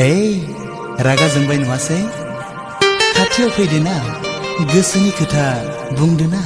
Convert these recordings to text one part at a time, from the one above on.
ओइ रागा जोंबाय नङासै खाथियाव फैदोना गोसोनि खोथा बुंदोना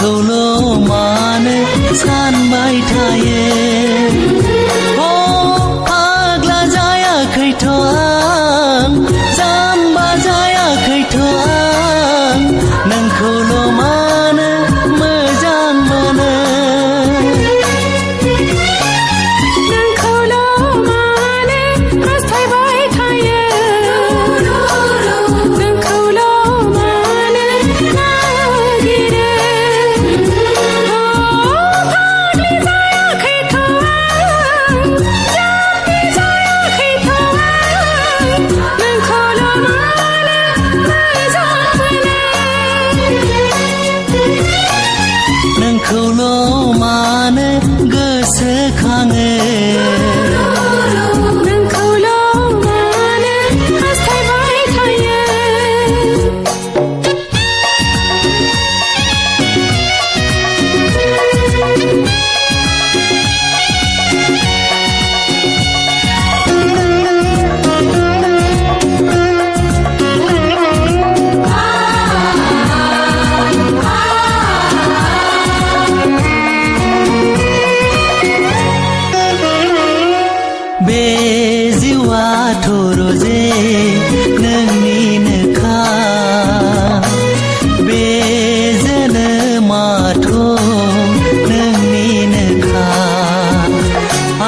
नोंखौल' मानो सानबाय थायो अ फाग्ला जायाखैथ' आं जाम्बा जायाखैथ' आं नोंखौल' मानो मोजां मोनो नोंखौल' मानो हास्थायबाय थायो नोंखौल' मानो नागिरो फाग्लि जायाखैथ' आं जाम्बि जायाखैथ' आं नोंखौल' मानो मोजां मोनो नोंखौल' मानो गोसोखाङो नोंखौल' मानो हास्थायबाय थायो बे जिउआथ' रजे नोंनिनोखा बे जोनोमाथ' नोंनिनोखा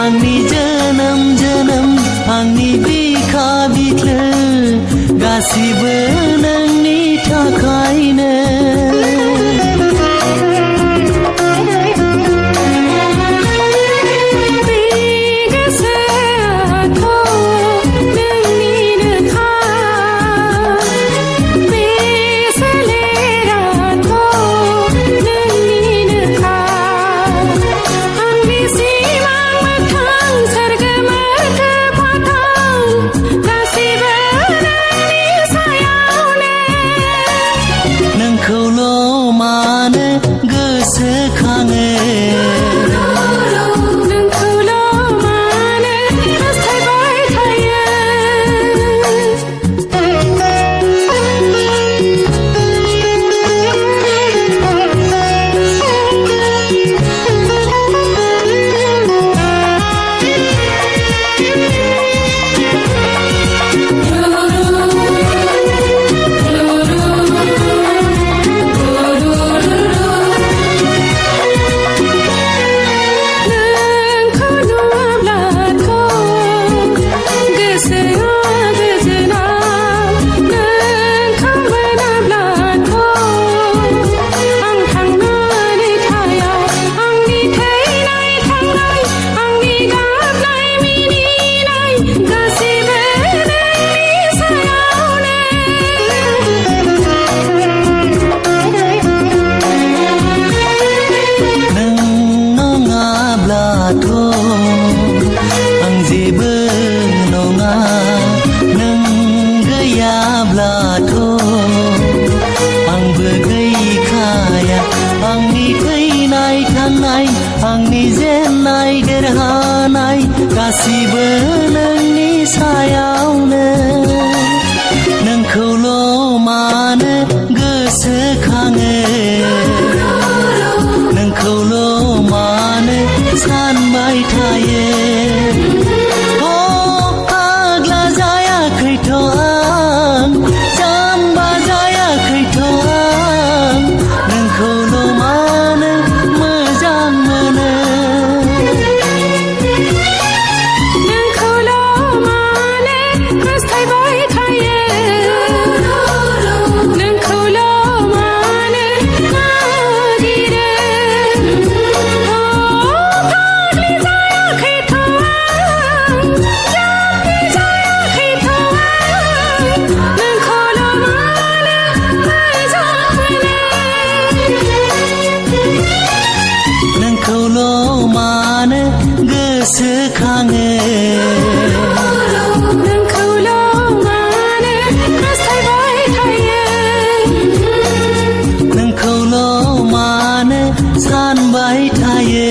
आंनि जोनोम आंनि बिखा बिख्लो गासिबो नोंनि थाखायनो नोंखौल' मानो गोसोखाङो नोंखौल' मानो हास्थायबाय थायो आं जेबो नङा नों गैयाब्लाथ' आंबो गैखाया आंनि थैनाय थांनाय आंनि जेननाय देरहानाय गासिबो नोंनि सायावनो नोंखौल' मानो गोसोखाङो नोंखौल' मानो सानबाय थायो अ फाग्ला जायाखैथ' आं जाम्बा जायाखैथ' आं नोंखौल' मानो मोजां मोनो नोंखौल' मानो हास्थायबाय थायो नोंखौल' मानो नागिरो फाग्लि जायाखैथ' आं जाम्बि जायाखैथ' आं नोंखौल' मानो मोजां मोनो नोंखौल' मानो गोसोखाङो नोंखौल' मानो हास्थायबाय थायो नोंखौल' मानो सानबाय थायो